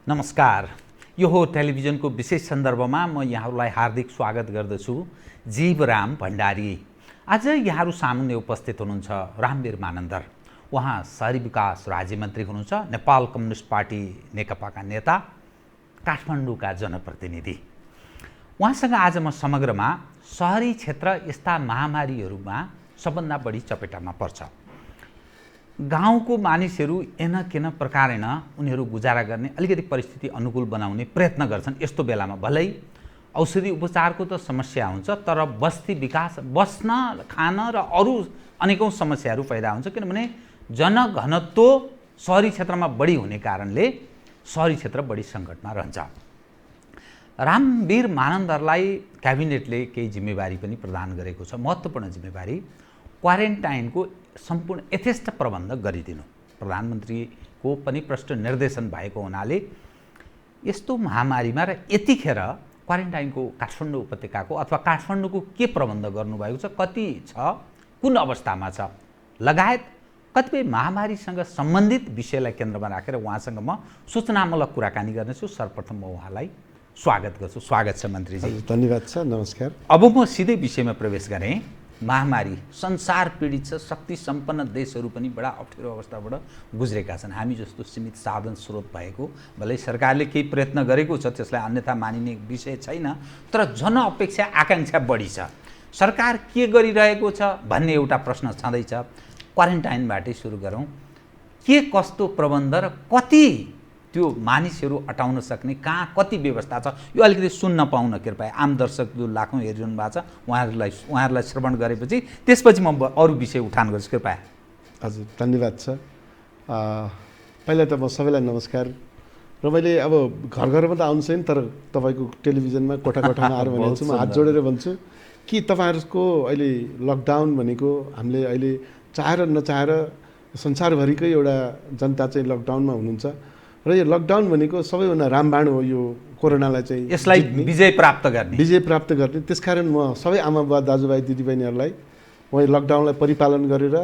नमस्कार। यो हो टेलिभिजनको विशेष सन्दर्भमा म यहाँहरूलाई हार्दिक स्वागत गर्दछु। जीवराम भण्डारी। आज यहाँहरू सामुन्ने उपस्थित हुनुहुन्छ रामवीर मानन्दर। उहाँ शहरी विकास राज्यमन्त्री हुनुहुन्छ, नेपाल कम्युनिस्ट पार्टी नेकपाका नेता, काठमाडौँका जनप्रतिनिधि। उहाँसँग आज म समग्रमा शहरी क्षेत्र यस्ता महामारीहरूमा सबभन्दा बढी चपेटामा पर्छ। गाउँको मानिसहरू एन केन प्रकारेण उनीहरू गुजारा गर्ने अलिकति परिस्थिति अनुकूल बनाउने प्रयत्न गर्छन्। यस्तो बेलामा भलै औषधि उपचारको त समस्या हुन्छ, तर बस्ती विकास, बस्न खान र अरू अनेकौं समस्याहरू पैदा हुन्छ। किनभने जनघनत्व शहरी क्षेत्रमा बढी हुने कारणले शहरी क्षेत्र बढी सङ्कटमा रहन्छ। रामवीर मानन्दरलाई क्याबिनेटले केही जिम्मेवारी पनि प्रदान गरेको छ, महत्त्वपूर्ण जिम्मेवारी। क्वारेन्टाइनको सम्पूर्ण यथेष्ट प्रबन्ध गरिदिनु प्रधानमन्त्रीको पनि प्रष्ट निर्देशन भएको हुनाले यस्तो महामारीमा र यतिखेर क्वारेन्टाइनको काठमाडौँ उपत्यकाको अथवा काठमाडौँको के प्रबन्ध गर्नुभएको छ, कति छ, कुन अवस्थामा छ लगायत कतिपय महामारीसँग सम्बन्धित विषयलाई केन्द्रमा राखेर उहाँसँग म सूचनामूलक कुराकानी गर्नेछु। सर्वप्रथम म उहाँलाई स्वागत गर्छु। स्वागत छ मन्त्रीजी। धन्यवाद छ। नमस्कार। अब म सिधै विषयमा प्रवेश गरेँ। महामारी संसार पीडित छ। शक्ति सम्पन्न देशहरू पनि बडा अप्ठ्यारो अवस्थाबाट गुज्रेका छन्। हामी जस्तो सीमित साधन स्रोत भएको, भलै सरकारले केही प्रयत्न गरेको छ, त्यसलाई अन्यथा मानिने विषय छैन, तर जनअपेक्षा आकाङ्क्षा बढी छ। सरकार के गरिरहेको छ भन्ने एउटा प्रश्न छँदैछ। क्वारेन्टाइनबाटै सुरु गरौँ। के कस्तो प्रबन्ध र कति त्यो मानिसहरू अटाउन सक्ने, कहाँ कति व्यवस्था छ, यो अलिकति सुन्न पाउन कृपया। आम दर्शक जो लाखौँ हेरिरहनु भएको छ उहाँहरूलाई श्रवण गरेपछि त्यसपछि म अरू विषय उठान गर्छु, कृपया। हजुर, धन्यवाद छ। पहिला त म सबैलाई नमस्कार। र मैले अब घर घरमा त आउनु छैन, तर तपाईँको टेलिभिजनमा कोठा कोठामा आएर भनेको छु, म हात जोडेर भन्छु कि तपाईँहरूको अहिले लकडाउन भनेको हामीले अहिले चाहेर नचाहेर संसारभरिकै एउटा जनता चाहिँ लकडाउनमा हुनुहुन्छ र यो लकडाउन भनेको सबैभन्दा रामबाण हो। यो कोरोनालाई चाहिँ यसलाई विजय प्राप्त गर्ने। त्यसकारण म सबै आमा बुवा दाजुभाइ दिदीबहिनीहरूलाई म यो लकडाउनलाई परिपालन गरेर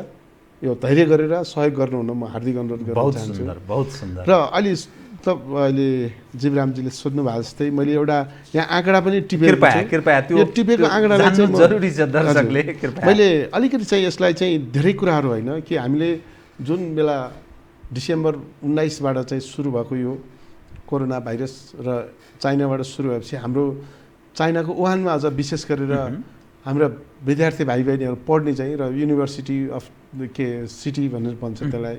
यो धैर्य गरेर सहयोग गर्नुहुन म हार्दिक अनुरोध गर्न चाहन्छु। बहुत सुन्दर। र अहिले जीवरामजीले सोध्नु भएको जस्तै मैले एउटा यहाँ आँकडा पनि टिपेको छु। कृपया त्यो टिपेको आँकडालाई चाहिँ जरुरी छ दर्शकले, कृपया। मैले अलिकति चाहिँ यसलाई चाहिँ धेरै कुराहरू होइन कि हामीले जुन बेला डिसेम्बर 19बाट चाहिँ सुरु भएको यो कोरोना भाइरस र चाइनाबाट सुरु भएपछि हाम्रो चाइनाको वुहानमा अझ विशेष गरेर हाम्रा विद्यार्थी भाइ बहिनीहरू पढ्ने चाहिँ र युनिभर्सिटी अफ सिटी भनेर भन्छ त्यसलाई,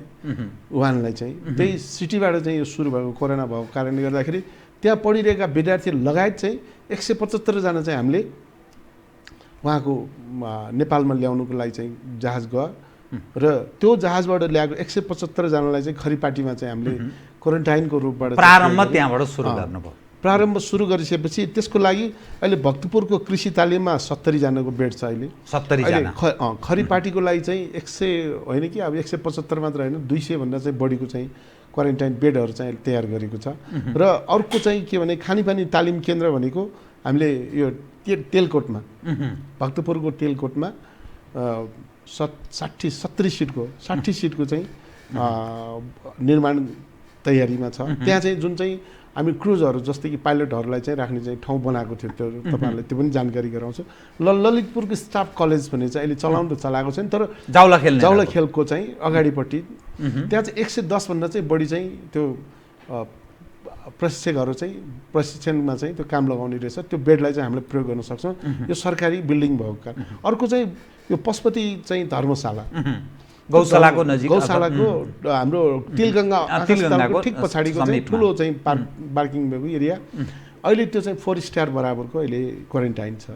वुहानलाई चाहिँ त्यही सिटीबाट चाहिँ यो सुरु भएको कोरोना भएको कारणले गर्दाखेरि त्यहाँ पढिरहेका विद्यार्थी लगायत चाहिँ 175 जना चाहिँ हामीले उहाँको नेपालमा ल्याउनुको लागि चाहिँ जहाज गयो र त्यो जहाजबाट ल्याएको 175 जनालाई चाहिँ खरिपाटीमा चाहिँ हामीले क्वारेन्टाइनको रूपबाट प्रारम्भ सुरु गरिसकेपछि त्यसको लागि अहिले भक्तपुरको कृषि तालिममा 70 जनाको बेड छ। अहिले 70 जना। खरिपाटीको लागि चाहिँ 100 होइन कि अब 175 मात्र होइन, 200 भन्दा चाहिँ बढीको चाहिँ क्वारेन्टाइन बेडहरू चाहिँ तयार गरेको छ। र अर्को चाहिँ के भने खानेपानी तालिम केन्द्र भनेको हामीले यो तेलकोटमा, भक्तपुरको तेलकोटमा 70 सिटको चाहिँ निर्माण तयारीमा छ। त्यहाँ चाहिँ जुन चाहिँ हामी क्रुजहरू जस्तै कि पाइलटहरूलाई चाहिँ राख्ने चाहिँ ठाउँ बनाएको थियो, त्यो तपाईँहरूलाई त्यो पनि जानकारी गराउँछु। ललितपुरको स्टाफ कलेज भन्ने चाहिँ अहिले चलाउनु त चलाएको छैन, तर जाउला खेलको चाहिँ अगाडिपट्टि त्यहाँ चाहिँ 110 भन्दा चाहिँ बढी चाहिँ त्यो प्रशिक्षकहरू चाहिँ प्रशिक्षणमा चाहिँ त्यो काम लगाउने रहेछ। त्यो बेडलाई चाहिँ हामीले प्रयोग गर्न सक्छौँ। यो सरकारी बिल्डिङ भएको कारण। अर्को चाहिँ यो पशुपति चाहिँ धर्मशाला गौशालाको नजिक, गौशालाको हाम्रो तिलगङ्गाको ठिक पछाडिको चाहिँ ठुलो चाहिँ पार्किङ भएको एरिया, अहिले त्यो चाहिँ 4 स्टार बराबरको अहिले क्वारेन्टाइन छ।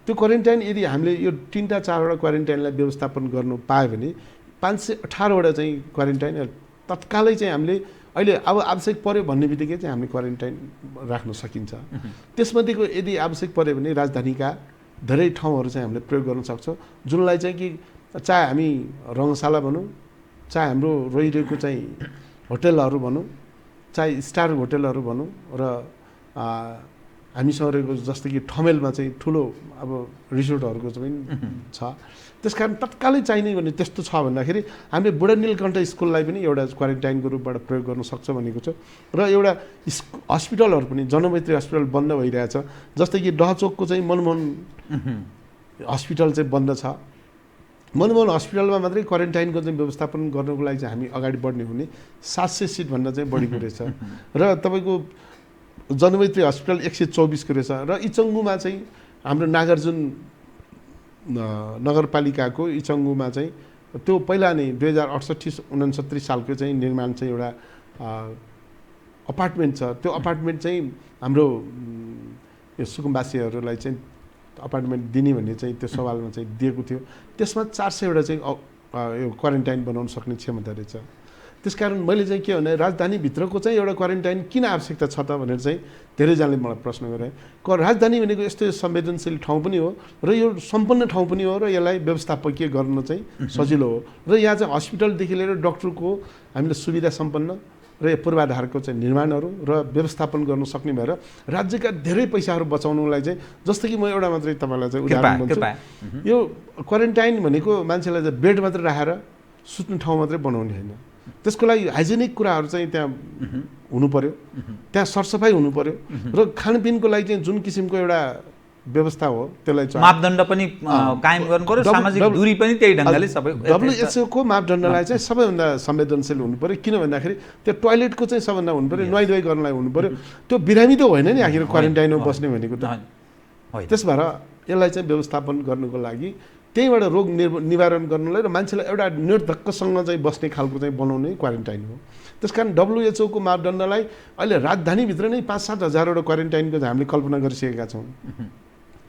त्यो क्वारेन्टाइन यदि हामीले यो 3टा 4वटा क्वारेन्टाइनलाई व्यवस्थापन गर्नु पायो भने 518वटा चाहिँ क्वारेन्टाइन तत्कालै चाहिँ हामीले अहिले अब आवश्यक पर्यो भन्ने बित्तिकै चाहिँ हामीले क्वारेन्टाइन राख्न सकिन्छ। त्यसमध्येको यदि आवश्यक पर्यो भने राजधानीका धेरै ठाउँहरू चाहिँ हामीले प्रयोग गर्न सक्छौँ, जुनलाई चाहिँ कि चाहे हामी रङ्गशाला भनौँ, चाहे हाम्रो रहिरहेको चाहिँ होटलहरू भनौँ, चाहे स्टार होटलहरू भनौँ, र हामीसँग रहेको जस्तो कि ठमेलमा चाहिँ ठुलो अब रिसोर्टहरूको चाहिँ छ। त्यसकारण तत्कालै चाहिने भने त्यस्तो छ भन्दाखेरि हामीले बुढा नीलकण्ठ स्कुललाई पनि एउटा क्वारेन्टाइनको रूपबाट प्रयोग गर्न सक्छ भनेको छ। र एउटा हस्पिटलहरू पनि जनमैत्री हस्पिटल बन्द भइरहेछ, जस्तै कि डहचोकको चाहिँ मनमोहन हस्पिटल चाहिँ बन्द छ। मनमोहन हस्पिटलमा मात्रै क्वारेन्टाइनको चाहिँ व्यवस्थापन गर्नको लागि चाहिँ हामी अगाडि बढ्ने हुने 700 सिटभन्दा चाहिँ बढीको रहेछ। र तपाईँको जनमैत्री हस्पिटल 124 को रहेछ। र इचङ्गुमा चाहिँ हाम्रो नागार्जुन नगरपालिकाको इचङ्गुमा चाहिँ त्यो पहिला नै 2068-69 सालको चाहिँ निर्माण चाहिँ एउटा अपार्टमेन्ट छ। त्यो अपार्टमेन्ट चाहिँ हाम्रो यो सुकुम्बासीहरूलाई चाहिँ अपार्टमेन्ट दिने भन्ने चाहिँ त्यो सवालमा चाहिँ दिएको थियो। त्यसमा 400 वटा चाहिँ यो क्वारेन्टाइन बनाउन सक्ने क्षमता रहेछ। त्यसकारण मैले चाहिँ के भने राजधानीभित्रको चाहिँ एउटा क्वारेन्टाइन किन आवश्यकता छ त भनेर चाहिँ धेरैजनाले मलाई प्रश्न गरे। राजधानी भनेको यस्तो संवेदनशील ठाउँ पनि हो र यो सम्पन्न ठाउँ पनि हो र यसलाई व्यवस्थापकीय गर्न चाहिँ सजिलो हो। र यहाँ चाहिँ हस्पिटलदेखि लिएर डक्टरको हामीले सुविधा सम्पन्न र यो पूर्वाधारको चाहिँ निर्माणहरू र व्यवस्थापन गर्न सक्ने भएर राज्यका धेरै पैसाहरू बचाउनुलाई चाहिँ जस्तो कि म एउटा मात्रै तपाईँलाई चाहिँ उदाहरण भन्छु। यो क्वारेन्टाइन भनेको मान्छेलाई चाहिँ बेड मात्रै राखेर सुत्ने ठाउँ मात्रै बनाउने होइन। त्यसको लागि हाइजेनिक कुराहरू चाहिँ त्यहाँ हुनु पर्यो, त्यहाँ सरसफाइ हुनु पर्यो र खानपिनको लागि चाहिँ जुन किसिमको एउटा व्यवस्था हो त्यसलाई चाहिँ मापदण्ड पनि कायम गर्नु पर्यो, सामाजिक दूरी पनि त्यही ढङ्गले सबै WHO को मापदण्डलाई चाहिँ सबैभन्दा संवेदनशील हुनु पर्यो। किन भन्दाखेरि त्यो टोयलेटको चाहिँ सबभन्दा हुनु पर्यो, नुहाइधुवाइ गर्नलाई हुनु पर्यो। त्यो बिरामी त होइन नि आखिर क्वारेन्टाइनमा बस्ने भनेको त। त्यस भएर यसलाई चाहिँ व्यवस्थापन गर्नुको लागि त्यहीबाट रोग निवारण गर्नलाई र मान्छेलाई एउटा निर्धक्कसँग चाहिँ बस्ने खालको चाहिँ बनाउने क्वारेन्टाइन हो। त्यसकारण WHO को मापदण्डलाई अहिले राजधानीभित्र नै 5-7 हजारवटा क्वारेन्टाइनको चाहिँ हामीले कल्पना गरिसकेका छौँ।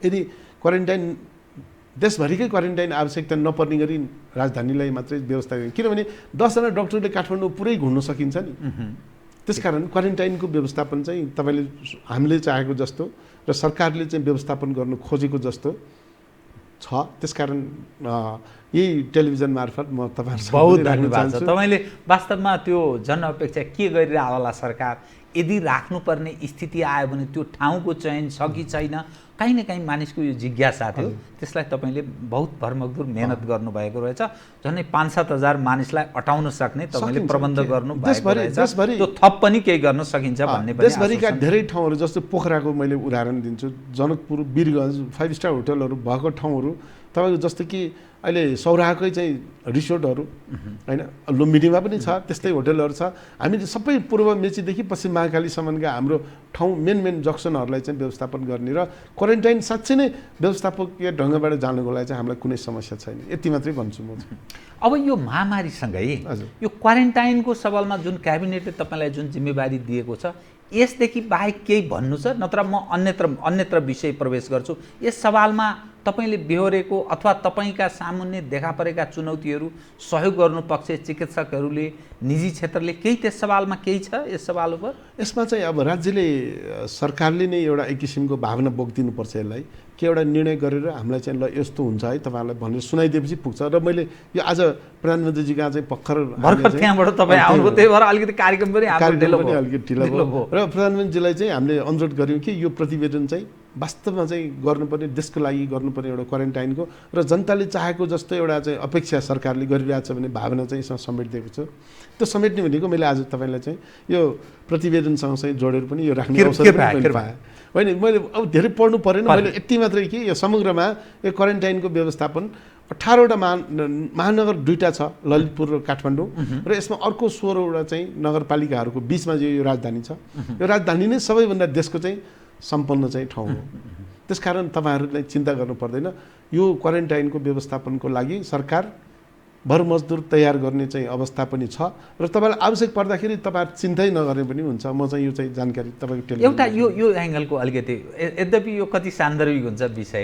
यदि क्वारेन्टाइन देशभरिकै क्वारेन्टाइन आवश्यकता नपर्ने गरी राजधानीलाई मात्रै व्यवस्था गरियो, किनभने 10 जना डक्टरले काठमाडौँ पुरै घुम्न सकिन्छ नि। त्यसकारण क्वारेन्टाइनको व्यवस्थापन चाहिँ तपाईँले हामीले चाहेको जस्तो र सरकारले चाहिँ व्यवस्थापन गर्नु खोजेको जस्तो छ। त्यसकारण यही टेलिभिजन मार्फत म तपाईँहरुसँग बहुत धन्यवाद छ। तपाईँले वास्तवमा त्यो जनअपेक्षा के गरिरह होला सरकार, यदि राख्नुपर्ने स्थिति आयो भने त्यो ठाउँको चयन छ कि छैन, कहीँ न कहीँ मानिसको यो जिज्ञासा थियो। त्यसलाई तपाईँले बहुत भरमग्दुर मेहनत गर्नुभएको रहेछ। झन्डै 5-7 हजार मानिसलाई अटाउन सक्ने तपाईँले प्रबन्ध गर्नुभएको रहेछ। त्यो थप पनि केही गर्न सकिन्छ भन्ने पनि देशभरिका धेरै ठाउँहरू जस्तो पोखराको मैले उदाहरण दिन्छु, जनकपुर, वीरगञ्ज 5 स्टार होटलहरू भएको ठाउँहरू तपाईँको जस्तो कि अहिले सौराहाकै चाहिँ रिसोर्टहरू हैन, लुम्बिनीमा पनि छ त्यस्तै होटलहरू छ। हामीले सबै पूर्व मेचीदेखि पश्चिम महाकालीसम्मका हाम्रो ठाउँ मेन जक्सनहरूलाई चाहिँ व्यवस्थापन गर्ने र क्वारेन्टाइन साँच्चै नै व्यवस्थापकीय ढङ्गबाट जानुको लागि चाहिँ हामीलाई कुनै समस्या छैन। यति मात्रै भन्छु म। अब यो महामारीसँगै यो क्वारेन्टाइनको सवालमा जुन क्याबिनेटले तपाईँलाई जुन जिम्मेवारी दिएको छ, यसदेखि बाहेक केही भन्नु छ? नत्र म अन्यत्र विषय प्रवेश गर्छु। यस सवालमा तपाईँले बेहोरेको अथवा तपाईँका सामुन्ने देखा परेका चुनौतीहरू सहयोग गर्नु पक्ष चिकित्सकहरूले, निजी क्षेत्रले केही त्यस सवालमा केही छ यस सवाल उपर? यसमा चाहिँ अब राज्यले सरकारले नै एउटा एक किसिमको भावना बोकिदिनुपर्छ। यसलाई के एउटा निर्णय गरेर हामीलाई चाहिँ ल यस्तो हुन्छ है तपाईँहरूलाई भनेर सुनाइदिएपछि पुग्छ। र मैले यो आज प्रधानमन्त्रीजी कहाँ चाहिँ भर्खर त्यहाँबाट तपाईँ आउनुभयो, त्यही भएर अलिकति कार्यक्रम पनि अलिकति ढिलो भयो। र प्रधानमन्त्रीलाई चाहिँ हामीले अनुरोध गऱ्यौँ कि यो प्रतिवेदन चाहिँ वास्तवमा चाहिँ गर्नुपर्ने, देशको लागि गर्नुपर्ने एउटा क्वारेन्टाइनको र जनताले चाहेको जस्तो एउटा चाहिँ अपेक्षा सरकारले गरिरहेछ भन्ने भावना चाहिँ यसमा समेटिदिएको छ। त्यो समेट्ने भनेको मैले आज तपाईँलाई चाहिँ यो प्रतिवेदनसँग चाहिँ जोडेर पनि यो राख्ने अवसर पाएँ होइन। मैले अब धेरै पढ्नु परेन, मैले यति मात्रै कि यो समग्रमा यो क्वारेन्टाइनको व्यवस्थापन 18वटा महानगर 2टा छ, ललितपुर र काठमाडौँ, र यसमा अर्को 16वटा चाहिँ नगरपालिकाहरूको बिचमा यो राजधानी छ। यो राजधानी नै सबैभन्दा देशको चाहिँ सम्पन्न चाहिँ ठाउँ हो। त्यसकारण तपाईँहरूले चिन्ता गर्नु पर्दैन। यो क्वारेन्टाइनको व्यवस्थापनको लागि सरकार भरमजदुर तयार गर्ने चाहिँ अवस्था पनि छ र तपाईँलाई आवश्यक पर्दाखेरि तपाईँहरू चिन्तै नगर्ने पनि हुन्छ। म चाहिँ यो चाहिँ जानकारी तपाईँको टेलिभिजन एउटा यो एङ्गलको अलिकति, यद्यपि यो कति सान्दर्भिक हुन्छ विषय।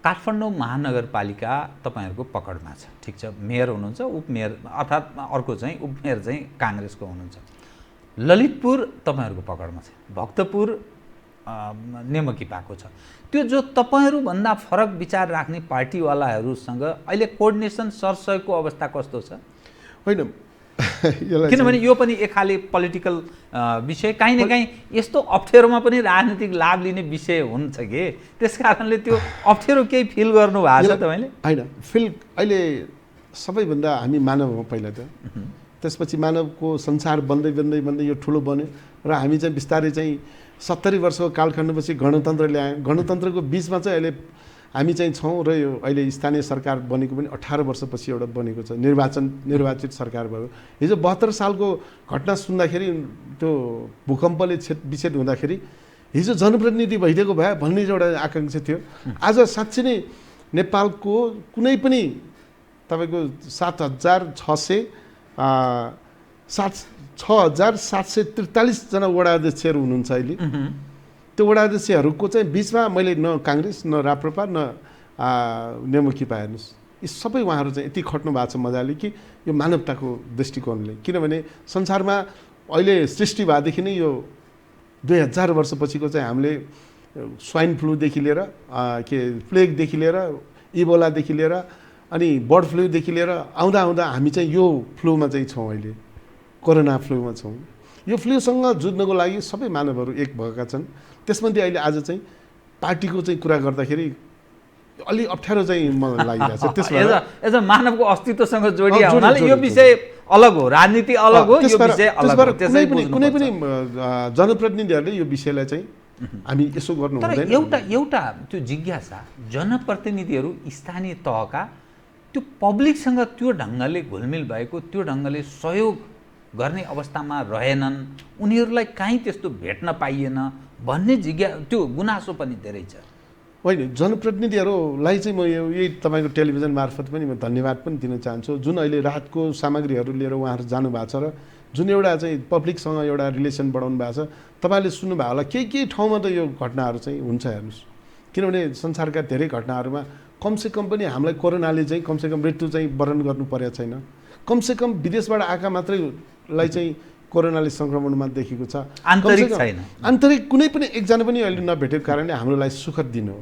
काठमाडौँ महानगरपालिका तपाईँहरूको पकडमा छ, ठिक छ, मेयर हुनुहुन्छ, उपमेयर अर्थात् अर्को चाहिँ उपमेयर चाहिँ काङ्ग्रेसको हुनुहुन्छ। ललितपुर तपाईँहरूको पकडमा छ, भक्तपुर नेमकी पाएको छ। त्यो जो तपाईँहरूभन्दा फरक विचार राख्ने पार्टीवालाहरूसँग अहिले कोअर्डिनेसन सरसहयोगको अवस्था कस्तो छ? होइन किनभने यो पनि एक खाले पोलिटिकल विषय काहीँ न काहीँ यस्तो अप्ठ्यारोमा पनि राजनीतिक लाभ लिने विषय हुन्छ कि त्यस कारणले त्यो अप्ठ्यारो केही फिल गर्नु भएको छ तपाईँले? होइन, फिल अहिले सबैभन्दा हामी मानव हौँ पहिला त, त्यसपछि मानवको संसार बन्दै बन्दै बन्दै यो ठुलो बन्यो र हामी चाहिँ बिस्तारै चाहिँ 70 वर्षको कालखण्डपछि गणतन्त्र ल्यायौँ। गणतन्त्रको बिचमा चाहिँ अहिले हामी चाहिँ छौँ र यो अहिले स्थानीय सरकार बनेको पनि 18 वर्षपछि एउटा बनेको छ, निर्वाचित सरकार भयो। हिजो 72 सालको घटना सुन्दाखेरि त्यो भूकम्पले विच्छेद हुँदाखेरि हिजो जनप्रतिनिधि भइदिएको भए भन्ने एउटा आकाङ्क्षा थियो। आज साँच्चै नै नेपालको कुनै पनि तपाईँको 6,743 जना वडा अध्यक्षहरू हुनुहुन्छ अहिले। त्यो वडा अध्यक्षहरूको चाहिँ बिचमा मैले न काङ्ग्रेस न राप्रपा न नेमुखी पाए हेर्नुहोस्, यी सबै उहाँहरू चाहिँ यति खट्नु भएको छ मजाले कि यो मानवताको दृष्टिकोणले। किनभने संसारमा अहिले सृष्टि भएदेखि नै यो 2000 वर्षपछिको चाहिँ हामीले स्वाइन फ्लूदेखि लिएर प्लेगदेखि लिएर इबोलादेखि लिएर अनि बर्ड फ्लूदेखि लिएर आउँदा हामी चाहिँ यो फ्लूमा चाहिँ छौँ, अहिले कोरोना फ्लूमा छौँ। यो फ्लूसँग जुझ्नको लागि सबै मानवहरू एक भएका छन्। त्यसमध्ये अहिले आज चाहिँ पार्टीको चाहिँ कुरा गर्दाखेरि अलि अप्ठ्यारो चाहिँ मलाई लागिरहेको छ। त्यसबाट एज अ मानवको अस्तित्वसँग जोडिया हुनाले यो विषय अलग हो, राजनीति अलग हो, यो विषय अलग हो। कुनै पनि जनप्रतिनिधिहरूले यो विषयलाई चाहिँ हामी यसो गर्नु हुँदैन। एउटा त्यो जिज्ञासा, जनप्रतिनिधिहरू स्थानीय तहका त्यो पब्लिकसँग त्यो ढङ्गले घुलमिल भएको, त्यो ढङ्गले सहयोग गर्ने अवस्थामा रहेनन्, उनीहरूलाई काहीँ त्यस्तो भेट्न पाइएन भन्ने त्यो गुनासो पनि धेरै छ। होइन, जनप्रतिनिधिहरूलाई चाहिँ म यही तपाईँको टेलिभिजन मार्फत पनि म धन्यवाद पनि दिन चाहन्छु। जुन अहिले राहतको सामग्रीहरू लिएर उहाँहरू जानुभएको छ र जुन एउटा चाहिँ पब्लिकसँग एउटा रिलेसन बढाउनु भएको छ। तपाईँले सुन्नुभयो होला केही ठाउँमा त यो घटनाहरू चाहिँ हुन्छ हेर्नुहोस्, किनभने संसारका धेरै घटनाहरूमा कमसेकम पनि हामीलाई कोरोनाले चाहिँ कमसेकम मृत्यु चाहिँ वरण गर्नु परेको छैन। कमसेकम विदेशबाट आएका मात्रैलाई चाहिँ कोरोनाले सङ्क्रमणमा देखेको छ, आन्तरिक छैन। आन्तरिक कुनै पनि एकजना पनि अहिले नभेटेको कारणले हाम्रो लागि सुखद दिन हो।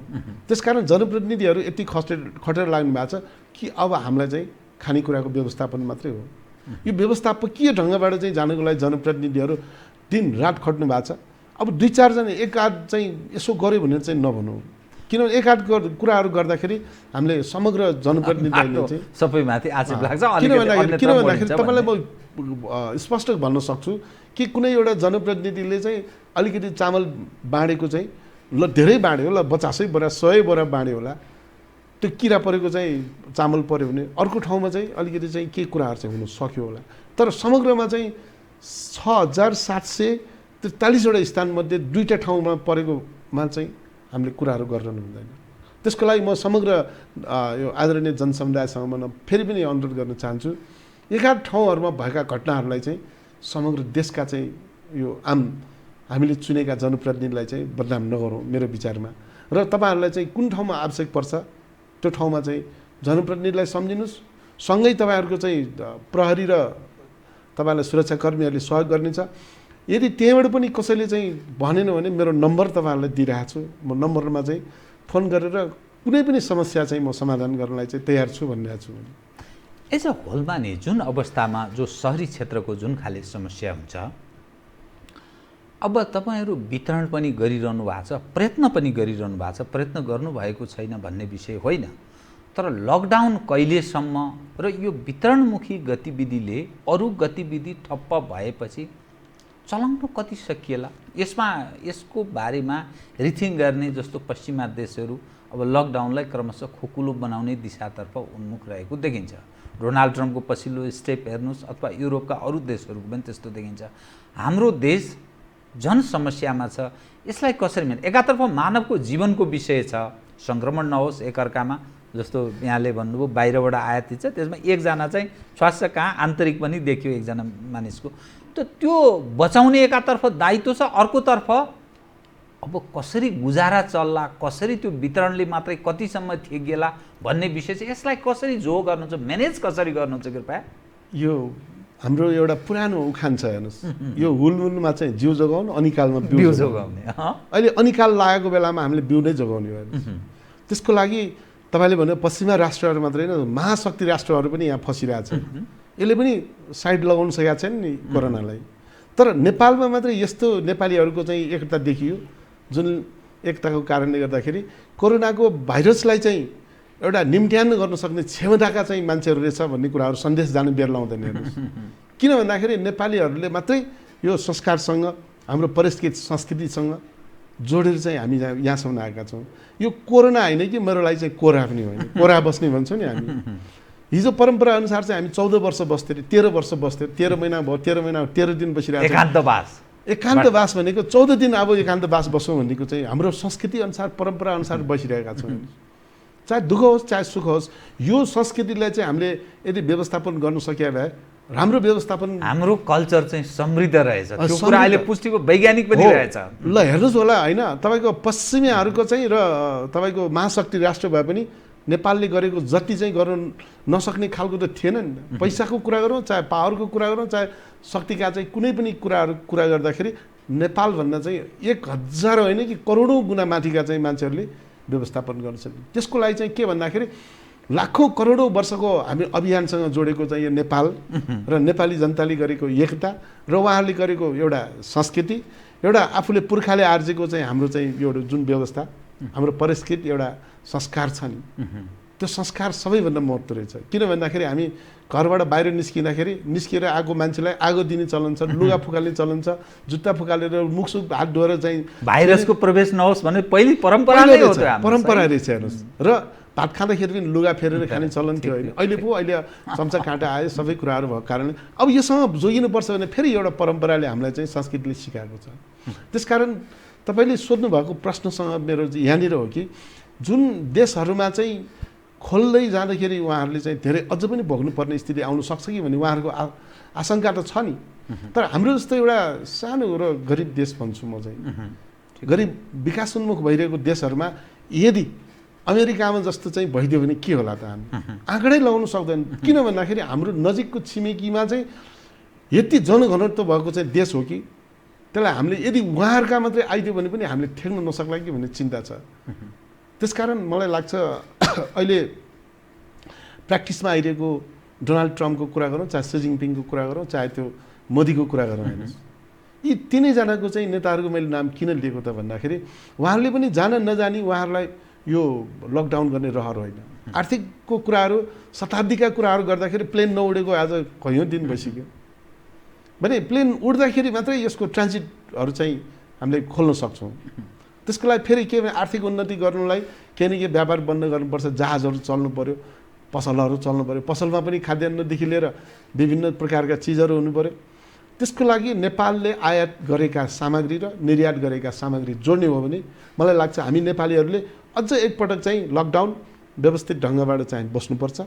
त्यसकारण जनप्रतिनिधिहरू यति खटेर लाग्नु भएको छ कि अब हामीलाई चाहिँ खानेकुराको व्यवस्थापन मात्रै हो। यो व्यवस्थापकीय ढङ्गबाट चाहिँ जानको लागि जनप्रतिनिधिहरू दिन रात खट्नु भएको छ। अब 2-4 जना एकाध चाहिँ यसो गऱ्यो भने चाहिँ नभनौँ, किनभने एकाध कुराहरू गर्दाखेरि हामीले समग्र जनप्रतिनिधिहरूले चाहिँ सबैमाथि आक्षेप लाग्छ। किन भन्दाखेरि तपाईँलाई म स्पष्ट भन्न सक्छु कि कुनै एउटा जनप्रतिनिधिले चाहिँ अलिकति चामल बाँडेको चाहिँ ल धेरै बाँड्यो होला, 50 बोरा 100 बोरा बाँड्यो होला, त्यो किरा परेको चाहिँ चामल पऱ्यो भने अर्को ठाउँमा चाहिँ अलिकति चाहिँ के कुराहरू चाहिँ हुन सक्यो होला। तर समग्रमा चाहिँ 6,743 वटा स्थानमध्ये 2टा ठाउँमा परेकोमा चाहिँ हामीले कुराहरू गर्न हुँदैन। त्यसको लागि म समग्र यो आदरणीय जनसमुदायसँग म फेरि पनि अनुरोध गर्न चाहन्छु, एकाध ठाउँहरूमा भएका घटनाहरूलाई चाहिँ समग्र देशका चाहिँ यो आम हामीले चुनेका जनप्रतिनिधिलाई चाहिँ बदनाम नगरौँ मेरो विचारमा। र तपाईँहरूलाई चाहिँ कुन ठाउँमा आवश्यक पर्छ त्यो ठाउँमा चाहिँ जनप्रतिनिधिलाई सम्झिनुहोस्, सँगै तपाईँहरूको चाहिँ प्रहरी र तपाईँलाई सुरक्षाकर्मीहरूले सहयोग गर्नेछ। यदि त्यहीँबाट पनि कसैले चाहिँ भनेन भने मेरो नम्बर तपाईँहरूलाई दिइरहेको छु, म नम्बरमा चाहिँ फोन गरेर कुनै पनि समस्या चाहिँ म समाधान गर्नलाई चाहिँ तयार छु भनिरहेको छु। एज अ होलमा नि जुन अवस्थामा जो सहरी क्षेत्रको जुन खाले समस्या हुन्छ, अब तपाईँहरू वितरण पनि गरिरहनु भएको छ, प्रयत्न पनि गरिरहनु भएको छ, प्रयत्न गर्नुभएको छैन भन्ने विषय होइन, तर लकडाउन कहिलेसम्म र यो वितरणमुखी गतिविधिले अरू गतिविधि ठप्प भएपछि चलाउनु कति सकिएला, यसको बारेमा रिथिङ गर्ने जस्तो पश्चिमा देशहरू अब लकडाउनलाई क्रमशः खोकुलो बनाउने दिशातर्फ उन्मुख रहेको देखिन्छ। डोनाल्ड ट्रम्पको पछिल्लो स्टेप हेर्नुहोस् अथवा युरोपका अरू देशहरूको पनि त्यस्तो देखिन्छ। हाम्रो देश जन समस्यामा छ, यसलाई कसरी एकातर्फ मानवको जीवनको विषय छ, सङ्क्रमण नहोस् एकअर्कामा, जस्तो यहाँले भन्नुभयो बाहिरबाट आयातित छ, त्यसमा एकजना चाहिँ स्वास्थ्य कहाँ आन्तरिक पनि देखियो एकजना मानिसको, त त्यो बचाउने एकातर्फ दायित्व छ, अर्कोतर्फ अब कसरी गुजारा चल्ला, कसरी त्यो वितरणले मात्रै कतिसम्म थेगिएला भन्ने विषय चाहिँ यसलाई कसरी जो गर्नुहुन्छ, म्यानेज कसरी गर्नुहुन्छ कृपया? यो हाम्रो एउटा पुरानो उखान छ हेर्नुहोस्, यो हुलमुलमा चाहिँ जिउ जोगाउनु, अनिकालमा बिउ जोगाउने। अहिले अनिकाल लागेको बेलामा हामीले बिउ नै जोगाउने हो हेर्नुहोस्। त्यसको लागि तपाईँले भन्नु पश्चिमा राष्ट्रहरू मात्रै होइन, महाशक्ति राष्ट्रहरू पनि यहाँ फसिरहेछन्। यसले पनि साइड लगाउन सकेका छैन नि कोरोनालाई। तर नेपालमा मात्रै यस्तो नेपालीहरूको चाहिँ एकता देखियो, जुन एकताको कारणले गर्दाखेरि कोरोनाको भाइरसलाई चाहिँ एउटा निम्त्यान गर्न सक्ने क्षमताका चाहिँ मान्छेहरू रहेछ भन्ने कुराहरू सन्देश जानु बेर लाउँदैन हेर्नुहोस्। किन भन्दाखेरि नेपालीहरूले मात्रै यो संस्कारसँग हाम्रो परिष्कृत संस्कृतिसँग जोडेर चाहिँ हामी यहाँसम्म आएका छौँ। यो कोरोना होइन कि मेरो लागि चाहिँ कोरा पनि होइन, कोरा बस्ने भन्छौँ नि हामी। हिजो परम्परा अनुसार चाहिँ हामी 14 वर्ष बस्थ्यौँ, 13 वर्ष बस्थ्यौँ, 13 महिना भयो, 13 दिन बसिरहेको एकान्तवास भनेको 14 दिन अब एकान्तवास बसौँ भनेको चाहिँ हाम्रो संस्कृति अनुसार परम्परा अनुसार बसिरहेका छौँ। चाहे दुःख होस् चाहे सुख होस्, यो संस्कृतिलाई चाहिँ हामीले यदि व्यवस्थापन गर्न सकिया भए राम्रो व्यवस्थापन, हाम्रो कल्चर चाहिँ समृद्ध रहेछ। त्यो कुरा अहिले पुष्टिको वैज्ञानिक पनि रहेछ। ल हेर्नुहोस् होला होइन, तपाईँको पश्चिमीहरूको चाहिँ र तपाईँको महाशक्ति राष्ट्र भए पनि नेपालले गरेको जति चाहिँ गर्न नसक्ने खालको त थिएन नि। पैसाको कुरा गरौँ चाहे पावरको कुरा गरौँ चाहे शक्तिका चाहिँ कुनै पनि कुरा गर्दाखेरि नेपालभन्दा चाहिँ 1000 होइन कि करोडौँ गुणा माथिका चाहिँ मान्छेहरूले व्यवस्थापन गर्न सक्ने। त्यसको लागि चाहिँ के भन्दाखेरि लाखौँ करोडौँ वर्षको हामी अभियानसँग जोडेको चाहिँ यो नेपाल र नेपाली जनताले गरेको एकता र उहाँहरूले गरेको एउटा संस्कृति, एउटा आफूले पुर्खाले आर्जेको चाहिँ हाम्रो चाहिँ एउटा जुन व्यवस्था, हाम्रो परिष्कृत एउटा संस्कार छ नि, त्यो संस्कार सबैभन्दा महत्त्व रहेछ। किन भन्दाखेरि हामी घरबाट बाहिर निस्किएर आएको मान्छेलाई आगो दिने चलन छ, लुगा फुकाल्ने चलन छ, जुत्ता फुकालेर मुखसुख हात धोएर चाहिँ भाइरसको प्रवेश नहोस् भन्ने पहिलो परम्परा नै हो। परम्परा रहेछ हेर्नुहोस्। र भात खाँदाखेरि पनि लुगा फेरेर खाने चलन थियो होइन। अहिले चम्चा काँटा आयो, सबै कुराहरू भएको कारणले अब योसँग जोगिनुपर्छ भने फेरि एउटा परम्पराले हामीलाई चाहिँ संस्कृतिले सिकाएको छ। त्यसकारण तपाईँले सोध्नु भएको प्रश्नसँग मेरो यहाँनिर हो कि जुन देशहरूमा चाहिँ खोल्दै जाँदाखेरि उहाँहरूले चाहिँ धेरै अझ पनि भोग्नुपर्ने स्थिति आउनु सक्छ कि भन्ने उहाँहरूको आशंका त छ नि। तर हाम्रो जस्तो एउटा सानो र गरिब देश भन्छु म चाहिँ, गरिब विकासोन्मुख भइरहेको देशहरूमा यदि अमेरिकामा जस्तो चाहिँ भइदियो भने के होला त, हामी आँकडै लगाउन सक्दैन। किन भन्दाखेरि हाम्रो नजिकको छिमेकीमा चाहिँ यति जनघनत्व भएको चाहिँ देश हो कि त्यसलाई हामीले यदि उहाँहरूका मात्रै आइदियो भने पनि हामीले ठेक्न नसक्ला कि भन्ने चिन्ता छ। त्यसकारण मलाई लाग्छ अहिले प्र्याक्टिसमा आइरहेको डोनाल्ड ट्रम्पको कुरा गरौँ चाहे सी जिनपिङको कुरा गरौँ चाहे त्यो मोदीको कुरा गरौँ, हेर्नुहोस् यी तिनैजनाको चाहिँ नेताहरूको मैले नाम किन लिएको त भन्दाखेरि उहाँहरूले पनि जान नजानी उहाँहरूलाई यो लकडाउन गर्ने रहर होइन। आर्थिकको कुराहरू शताब्दीका कुराहरू गर्दाखेरि प्लेन नउडेको आज कैयौँ दिन भइसक्यो भने प्लेन उड्दाखेरि मात्रै यसको ट्रान्जिटहरू चाहिँ हामीले खोल्न सक्छौँ। त्यसको लागि फेरि के भने आर्थिक उन्नति गर्नुलाई केही न केही व्यापार बन्द गर्नुपर्छ, जहाजहरू चल्नु पऱ्यो, पसलहरू चल्नु पऱ्यो, पसलमा पनि खाद्यान्नदेखि लिएर विभिन्न प्रकारका चिजहरू हुनु पऱ्यो। त्यसको लागि नेपालले आयात गरेका सामग्री र निर्यात गरेका सामग्री जोड्ने हो भने मलाई लाग्छ हामी नेपालीहरूले अझ एकपटक चाहिँ लकडाउन व्यवस्थित ढङ्गबाट चाहिँ बस्नुपर्छ।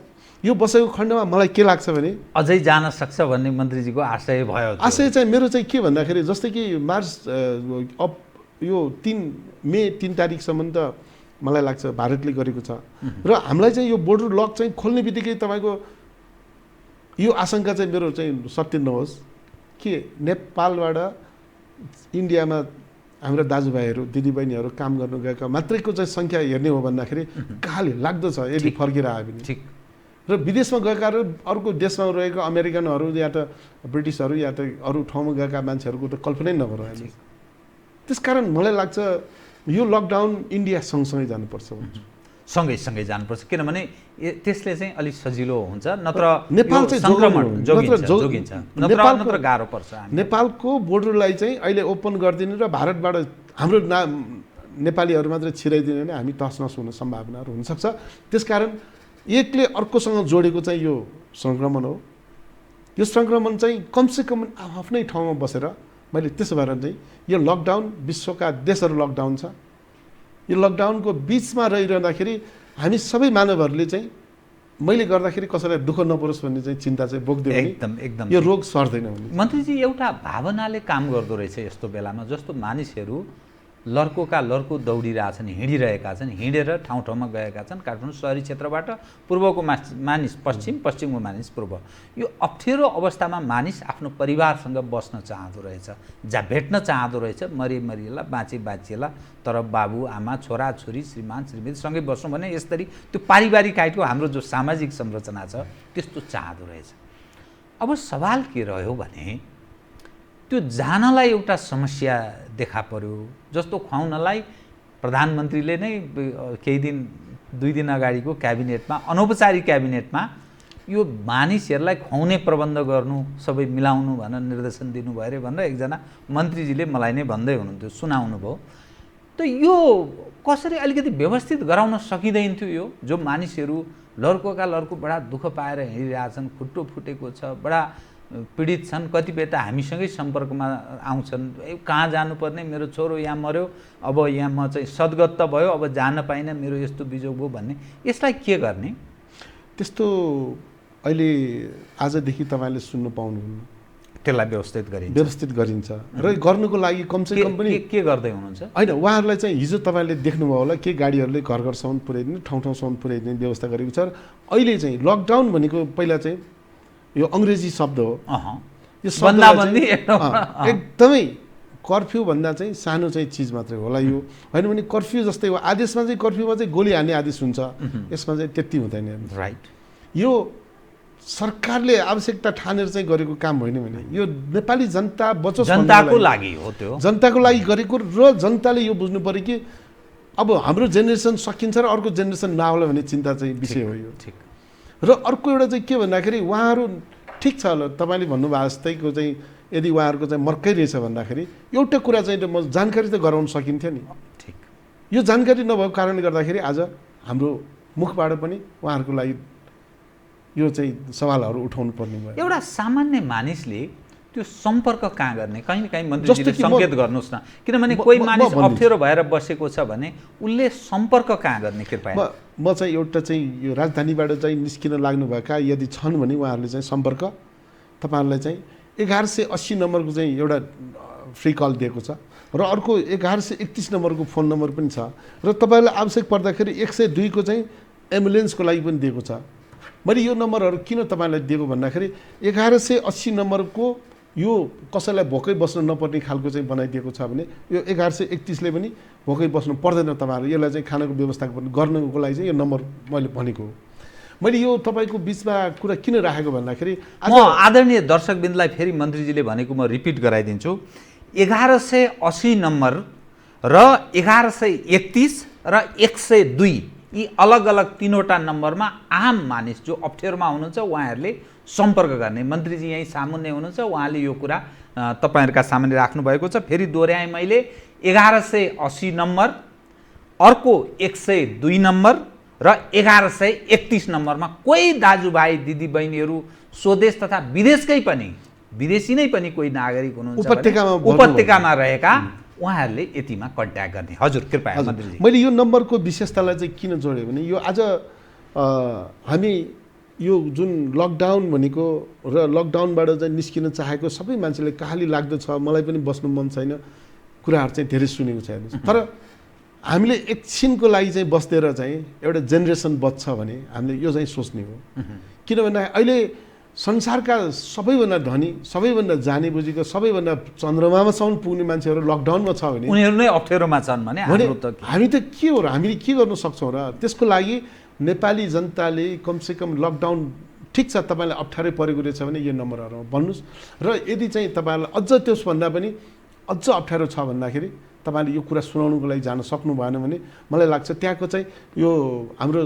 यो बसेको खण्डमा मलाई के लाग्छ भने अझै जान सक्छ भन्ने मन्त्रीजीको आशय भयो। आशय चाहिँ मेरो चाहिँ के भन्दाखेरि जस्तै कि यो 3 मे 3 तारिकसम्म त मलाई लाग्छ भारतले गरेको छ र हामीलाई चाहिँ यो बोर्डर लक चाहिँ खोल्ने बित्तिकै तपाईँको यो आशंका चाहिँ मेरो चाहिँ सत्य नहोस् कि नेपालबाट इन्डियामा हाम्रा दाजुभाइहरू दिदीबहिनीहरू काम गर्नु गएका मात्रैको चाहिँ सङ्ख्या हेर्ने हो भन्दाखेरि कहाँले लाग्दछ यदि फर्केर आयो भने। ठिक। र विदेशमा गएकाहरू अर्को देशमा रहेको अमेरिकनहरू या त ब्रिटिसहरू या त अरू ठाउँमा गएका मान्छेहरूको त कल्पनै नगरौँ हेर्नु। त्यसकारण मलाई लाग्छ यो लकडाउन इन्डिया सँगसँगै जानुपर्छ भन्छु। सँगै जानुपर्छ किनभने त्यसले चाहिँ अलिक सजिलो हुन्छ, नत्र नेपाल चाहिँ जोगिन्छ, नत्र गाह्रो पर्छ। नेपालको बोर्डरलाई चाहिँ अहिले ओपन गरिदिनु र भारतबाट हाम्रो नेपालीहरू मात्रै छिराइदिनु भने हामी तसनस हुने सम्भावनाहरू हुनसक्छ। त्यसकारण एकले अर्कोसँग जोडेको चाहिँ यो सङ्क्रमण हो। यो सङ्क्रमण चाहिँ कमसेकम आफ्नै ठाउँमा बसेर मैले त्यसो भएर चाहिँ यो लकडाउन विश्वका देशहरू लकडाउन छ, यो लकडाउनको बिचमा रहिरहँदाखेरि हामी सबै मानवहरूले चाहिँ मैले गर्दाखेरि कसैलाई दुःख नपरोस् भन्ने चाहिँ चिन्ता चाहिँ बोक्दियो एकदम यो रोग सर्दैन भने। मन्त्रीजी एउटा भावनाले काम गर्दो रहेछ यस्तो बेलामा, जस्तो मानिसहरू लर्को दौडिरहेछन्, हिँडिरहेका छन्, हिँडेर ठाउँ ठाउँमा गएका छन्। काठमाडौँ सहरी क्षेत्रबाट पूर्वको मानिस पश्चिम, पश्चिमको मानिस पूर्व। यो अप्ठ्यारो अवस्थामा मानिस आफ्नो परिवारसँग बस्न चाहँदो रहेछ, भेट्न चाहँदो रहेछ, मरिएला बाँचिएला, तर बाबु आमा छोरा छोरी श्रीमान श्रीमतीसँगै बस्नु भने यसरी त्यो पारिवारिक आइटको हाम्रो जो सामाजिक संरचना छ त्यस्तो चाहँदो रहेछ। अब सवाल के रह्यो भने त्यो जानलाई एउटा समस्या देखा पर्यो। जस्तो खुवाउनलाई प्रधानमन्त्रीले नै केही दिन 2 दिन अगाडिको क्याबिनेटमा अनौपचारिक क्याबिनेटमा यो मानिसहरूलाई खुवाउने प्रबन्ध गर्नु सबै मिलाउनु भनेर निर्देशन दिनुभयो अरे भनेर एकजना मन्त्रीजीले मलाई नै भन्दै हुनुहुन्थ्यो, सुनाउनु भयो। त यो कसरी अलिकति व्यवस्थित गराउन सकिँदैन थियो? यो जो मानिसहरू लर्कोका लर्को बडा दुःख पाएर हिँडिरहेछन्, खुट्टो फुटेको छ, बडा पीडित छन्, कतिपय त हामीसँगै सम्पर्कमा आउँछन्, कहाँ जानुपर्ने, मेरो छोरो यहाँ मर्यो, अब यहाँ म चाहिँ सद्गत त भयो, अब जान पाइनँ, मेरो यस्तो बिजोग भयो भन्ने, यसलाई के गर्ने? त्यस्तो अहिले आजदेखि तपाईँले सुन्नु पाउनुहुन्न। त्यसलाई व्यवस्थित गरिन्छ र गर्नुको लागि कमसेकम पनि के गर्दै हुनुहुन्छ? होइन, उहाँहरूलाई चाहिँ हिजो तपाईँले देख्नुभयो होला के गाडीहरूले घर घरसम्म पुर्याइदिने, ठाउँ ठाउँसम्म पुर्याइदिने व्यवस्था गरेको छ। र अहिले चाहिँ लकडाउन भनेको पहिला चाहिँ यो अङ्ग्रेजी शब्द हो। यो बन्दाबन्दी एकदमै कर्फ्यू भन्दा चाहिँ सानो चाहिँ चिज मात्रै होला यो, होइन भने कर्फ्यू जस्तै हो। आदेशमा चाहिँ कर्फ्यूमा चाहिँ गोली हान्ने आदेश हुन्छ, यसमा चाहिँ त्यति हुँदैन। राइट, यो सरकारले आवश्यकता ठानेर चाहिँ गरेको काम होइन भने यो नेपाली जनता बचोस्, जनताको लागि हो, त्यो जनताको लागि गरेको। र जनताले यो बुझ्नु पर्यो कि अब हाम्रो जेनेरेसन सकिन्छ र अर्को जेनेरेसन नआउला भन्ने चिन्ता चाहिँ विषय हो यो। र अर्को एउटा चाहिँ के भन्दाखेरि उहाँहरू ठिक छ होला, तपाईँले भन्नुभएको जस्तैको चाहिँ यदि उहाँहरूको चाहिँ मर्कै रहेछ भन्दाखेरि एउटा कुरा चाहिँ म जानकारी त गराउन सकिन्थ्यो नि। ठिक, यो जानकारी नभएको कारणले गर्दाखेरि आज हाम्रो मुखबाट पनि उहाँहरूको लागि यो चाहिँ सवालहरू उठाउनु पर्ने भयो। एउटा सामान्य मानिसले त्यो सम्पर्क कहाँ गर्ने? कहीँ न कहीँ मन्त्रीजीले सङ्केत गर्नुहोस् न, किनभने कोही मानिस अप्ठ्यारो भएर बसेको छ भने उसले सम्पर्क कहाँ गर्ने? कृपया म चाहिँ एउटा चाहिँ यो राजधानीबाट चाहिँ निस्किन लाग्नुभएका यदि छन् भने उहाँहरूले चाहिँ सम्पर्क तपाईँहरूलाई चाहिँ 1180 नम्बरको चाहिँ एउटा फ्री कल दिएको छ र अर्को 1131 नम्बरको फोन नम्बर पनि छ र तपाईँलाई आवश्यक पर्दाखेरि 102 को चाहिँ एम्बुलेन्सको लागि पनि दिएको छ। मैले यो नम्बरहरू किन तपाईँलाई दिएको भन्दाखेरि 1180 नम्बरको यो कसैलाई भोकै बस्न नपर्ने खालको चाहिँ बनाइदिएको छ भने यो 1131 ले पनि भोकै बस्नु पर्दैन। तपाईँहरू यसलाई चाहिँ खानाको व्यवस्था गर्नुको लागि चाहिँ यो नम्बर मैले भनेको हो। मैले यो तपाईँको बिचमा कुरा किन राखेको भन्दाखेरि म आदरणीय दर्शकबिन्दुलाई फेरि मन्त्रीजीले भनेको म रिपिट गराइदिन्छु। 1180 नम्बर र 1131 र 102 यी अलग अलग 3वटा नम्बरमा आम मानिस जो अप्ठ्यारोमा हुनुहुन्छ उहाँहरूले सम्पर्क गर्ने। मन्त्रीजी यहीँ सामुन्ने हुनुहुन्छ, उहाँले यो कुरा तपाईँहरूका सामुन्ने राख्नुभएको छ। फेरि दोहोऱ्याएँ मैले, 1180 नम्बर, अर्को 102 नम्बर र 1131 नम्बरमा कोही दाजुभाइ दिदीबहिनीहरू स्वदेश तथा विदेशकै पनि, विदेशी नै पनि कोही नागरिक हुनुहुन्छ उपत्यकामा रहेका उहाँहरूले यतिमा कन्ट्याक्ट गर्ने। हजुर कृपया मन्त्रीजी। मैले यो नम्बरको विशेषतालाई चाहिँ किन जोडेँ भने यो आज हामी यो जुन लकडाउन भनेको र लकडाउनबाट चाहिँ निस्किन चाहेको सबै मान्छेले कहाली लाग्दछ, मलाई पनि बस्नु मन छैन कुराहरू चाहिँ धेरै सुनेको छ हेर्नुहोस्। तर हामीले एकछिनको लागि चाहिँ बस्देर चाहिँ एउटा जेनेरेसन बच्छ भने हामीले यो चाहिँ सोच्ने हो। किनभने अहिले संसारका सबैभन्दा धनी, सबैभन्दा जाने बुझेको, सबैभन्दा चन्द्रमासम्म पुग्ने मान्छेहरू लकडाउनमा छ भने उनीहरू नै अप्ठ्यारोमा छन् भने हामी त के हो र, हामीले के गर्न सक्छौँ र? त्यसको लागि नेपाली जनताले कमसेकम लकडाउन ठिक छ तपाईँलाई अप्ठ्यारै परेको रहेछ भने यो नम्बरहरूमा भन्नुहोस्। र यदि चाहिँ तपाईँलाई अझ त्यसभन्दा पनि अझ अप्ठ्यारो छ भन्दाखेरि तपाईँले यो कुरा सुनाउनुको लागि जान सक्नु भएन भने मलाई लाग्छ त्यहाँको चाहिँ यो हाम्रो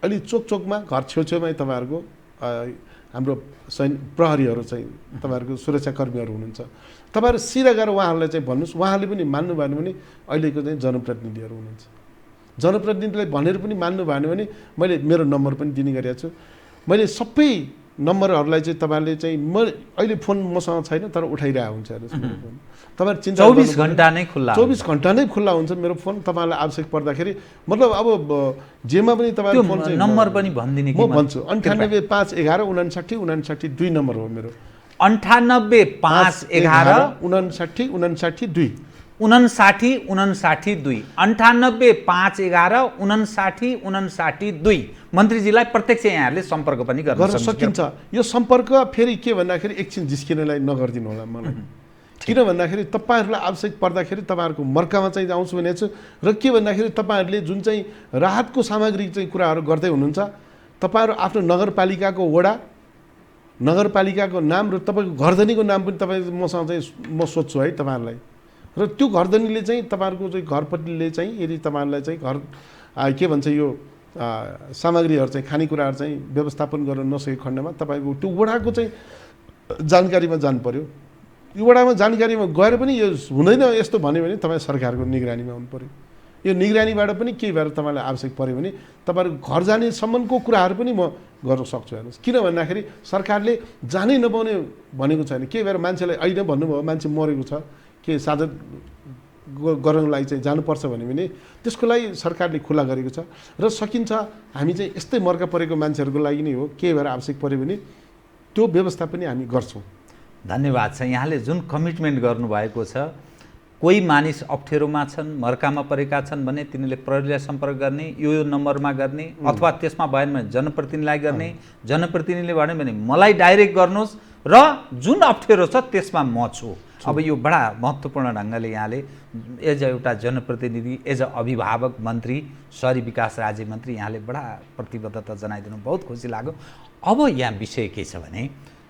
अलि चोकमा घर छेउछेउमै तपाईँहरूको हाम्रो प्रहरीहरू चाहिँ तपाईँहरूको सुरक्षाकर्मीहरू हुनुहुन्छ। तपाईँहरू सिधा गएर उहाँहरूलाई चाहिँ भन्नुहोस्। उहाँहरूले पनि मान्नु भएन भने अहिलेको चाहिँ जनप्रतिनिधिहरू हुनुहुन्छ, जनप्रतिनिधिलाई भनेर पनि मान्नु भएन भने मैले मेरो नम्बर पनि दिने गरेको छु। मैले सबै नम्बरहरूलाई चाहिँ तपाईँहरूले चाहिँ म अहिले फोन मसँग छैन तर उठाइरहेको हुन्छ हेर्नुहोस्। तपाईँहरू चिन्ता 24 घन्टा नै खुल्ला, 24 घन्टा नै खुल्ला हुन्छ मेरो फोन। तपाईँलाई आवश्यक पर्दाखेरि मतलब अब जेमा पनि तपाईँको फोन चाहिँ नम्बर पनि भनिदिने म भन्छु। 98 5 11 59 59 2 नम्बर हो मेरो। 98 5 11 59 59 2 59 59 2 98 5 11 59 59 2। मन्त्रीजीलाई प्रत्यक्ष यहाँहरूले सम्पर्क पनि गर्न सकिन्छ। यो सम्पर्क फेरि के भन्दाखेरि एकछिन जिस्किनलाई नगरिदिनु होला मलाई। किन भन्दाखेरि तपाईँहरूलाई आवश्यक पर्दाखेरि तपाईँहरूको मर्कामा चाहिँ आउँछु भनेको छु। र के भन्दाखेरि तपाईँहरूले जुन चाहिँ राहतको सामग्री चाहिँ कुराहरू गर्दै हुनुहुन्छ, तपाईँहरू आफ्नो नगरपालिकाको वडा नगरपालिकाको नाम र तपाईँको घरधनीको नाम पनि तपाईँ मसँग चाहिँ म सोध्छु है तपाईँहरूलाई। र त्यो घरधनीले चाहिँ तपाईँहरूको चाहिँ घरपट्टिले चाहिँ यदि तपाईँहरूलाई चाहिँ घर के भन्छ यो सामग्रीहरू चाहिँ खानेकुराहरू चाहिँ व्यवस्थापन गर्न नसकेको खण्डमा तपाईँको त्यो वडाको चाहिँ जानकारीमा जानु पर्यो। यो वडामा जानकारीमा गएर पनि यो हुँदैन यस्तो भन्यो भने तपाईँ सरकारको निगरानीमा आउनु पर्यो। यो निगरानीबाट पनि केही भएर तपाईँलाई आवश्यक पऱ्यो भने तपाईँहरूको घर जानेसम्मको कुराहरू पनि म गर्न सक्छु हेर्नुहोस्। किन भन्दाखेरि सरकारले जानै नपाउने भनेको छैन। केही भएर मान्छेलाई अहिले भन्नुभयो मान्छे मरेको छ के साधन गराउनको लागि चाहिँ जानुपर्छ भन्यो भने त्यसको लागि सरकारले खुला गरेको छ र सकिन्छ। हामी चाहिँ यस्तै मर्का परेको मान्छेहरूको लागि नै हो, केही भएर आवश्यक पऱ्यो भने त्यो व्यवस्था पनि हामी गर्छौँ। धन्यवाद छ। यहाँले जुन कमिटमेन्ट गर्नुभएको छ, कोही मानिस अप्ठ्यारोमा छन्, मर्कामा परेका छन् भने तिनीहरूले प्रहरीलाई सम्पर्क गर्ने, यो नम्बरमा गर्ने, अथवा त्यसमा भएन भने जनप्रतिनिधिलाई गर्ने, जनप्रतिनिधिले भन्यो भने मलाई डाइरेक्ट गर्नुहोस् र जुन अप्ठ्यारो छ त्यसमा म छु। अब यो बडा महत्त्वपूर्ण ढङ्गले यहाँले एज एउटा जनप्रतिनिधि, एज अ अभिभावक मन्त्री, शहरी विकास राज्य मन्त्री यहाँले बडा प्रतिबद्धता जनाइदिनु, बहुत खुसी लाग्यो। अब यहाँ विषय के छ भने